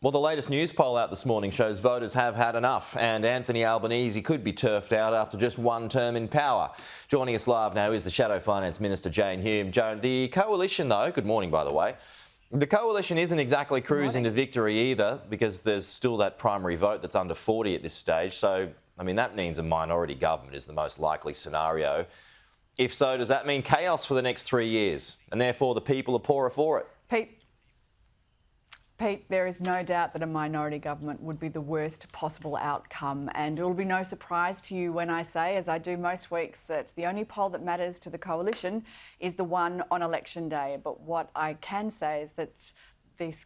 Well, the latest Newspoll out this morning shows voters have had enough, and Anthony Albanese could be turfed out after just one term in power. Joining us live now is the Shadow Finance Minister Jane Hume. Joan, the coalition though, good morning by the way, the coalition isn't exactly cruising to victory either, because there's still that primary vote that's under 40 at this stage. So, I mean, that means a minority government is the most likely scenario. If so, does that mean chaos for the next 3 years, and therefore the people are poorer for it? Pete, there is no doubt that a minority government would be the worst possible outcome, and it will be no surprise to you when I say, as I do most weeks, that the only poll that matters to the coalition is the one on election day. But what I can say is that these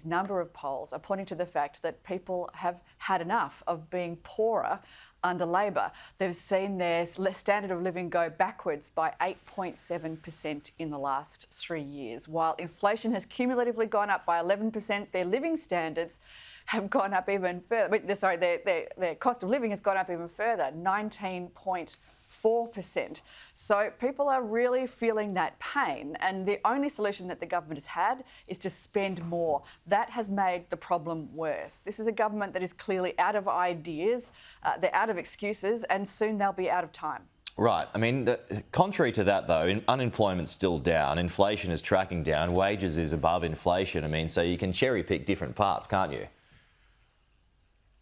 number of polls are pointing to the fact that people have had enough of being poorer under Labor. They've seen their standard of living go backwards by 8.7% in the last 3 years. While inflation has cumulatively gone up by 11%, their living standards have gone up even further. Their cost of living has gone up even further, 19.4%. So people are really feeling that pain, and the only solution that the government has had is to spend more. That has made the problem worse. This is a government that is clearly out of ideas, they're out of excuses, and soon they'll be out of time. Right. I mean, contrary to that, though, unemployment's still down, inflation is tracking down, wages is above inflation. I mean, so you can cherry pick different parts, can't you?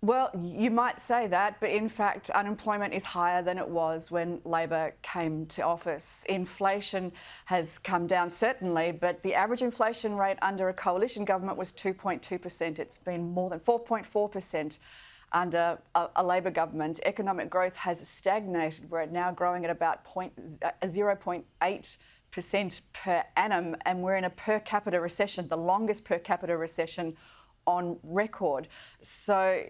Well, you might say that, but in fact, unemployment is higher than it was when Labor came to office. Inflation has come down, certainly, but the average inflation rate under a coalition government was 2.2%. It's been more than 4.4% under a Labor government. Economic growth has stagnated. We're now growing at about 0.8% per annum, and we're in a per capita recession, the longest per capita recession on record. So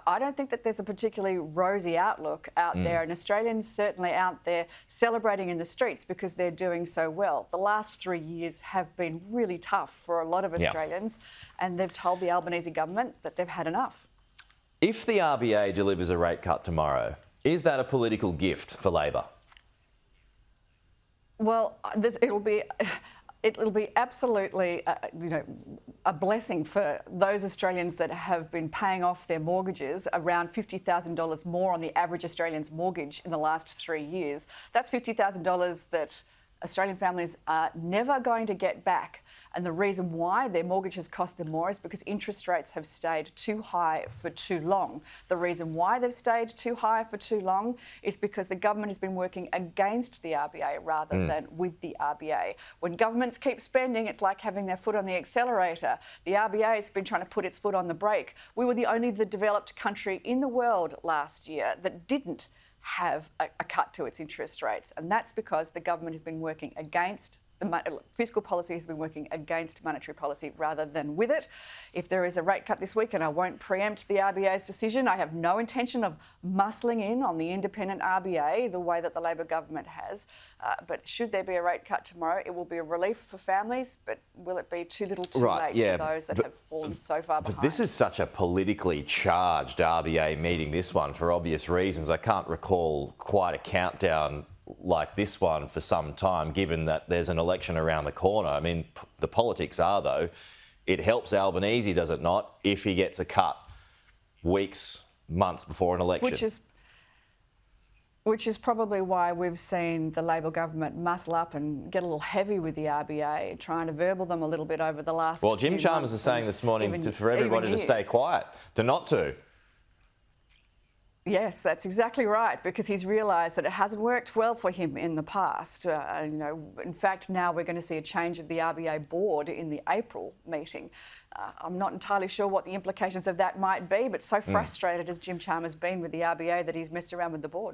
I don't think that there's a particularly rosy outlook out there, and Australians certainly out there celebrating in the streets because they're doing so well. The last 3 years have been really tough for a lot of Australians, and they've told the Albanese government that they've had enough. If the RBA delivers a rate cut tomorrow, is that a political gift for Labor? Well, it'll be absolutely, a blessing for those Australians that have been paying off their mortgages, around $50,000 more on the average Australian's mortgage in the last 3 years. That's $50,000 that Australian families are never going to get back. And the reason why their mortgage has cost them more is because interest rates have stayed too high for too long. The reason why they've stayed too high for too long is because the government has been working against the RBA rather than with the RBA. When governments keep spending, it's like having their foot on the accelerator. The RBA has been trying to put its foot on the brake. We were the developed country in the world last year that didn't have a cut to its interest rates, and that's because the government has been working against fiscal policy has been working against monetary policy rather than with it. If there is a rate cut this week, and I won't preempt the RBA's decision, I have no intention of muscling in on the independent RBA the way that the Labor government has. But should there be a rate cut tomorrow, it will be a relief for families, but will it be too little too late for those that have fallen so far behind? But this is such a politically charged RBA meeting, this one, for obvious reasons. I can't recall quite a countdown like this one for some time, given that there's an election around the corner. I mean, the politics are, though, it helps Albanese, does it not, if he gets a cut weeks, months before an election? Which is probably why we've seen the Labor government muscle up and get a little heavy with the RBA, trying to verbal them a little bit over the last few months. Well, Jim Chalmers is saying this morning for everybody to stay quiet, not to. Yes, that's exactly right, because he's realised that it hasn't worked well for him in the past. In fact, now we're going to see a change of the RBA board in the April meeting. I'm not entirely sure what the implications of that might be, but so frustrated has Jim Chalmers been with the RBA that he's messed around with the board.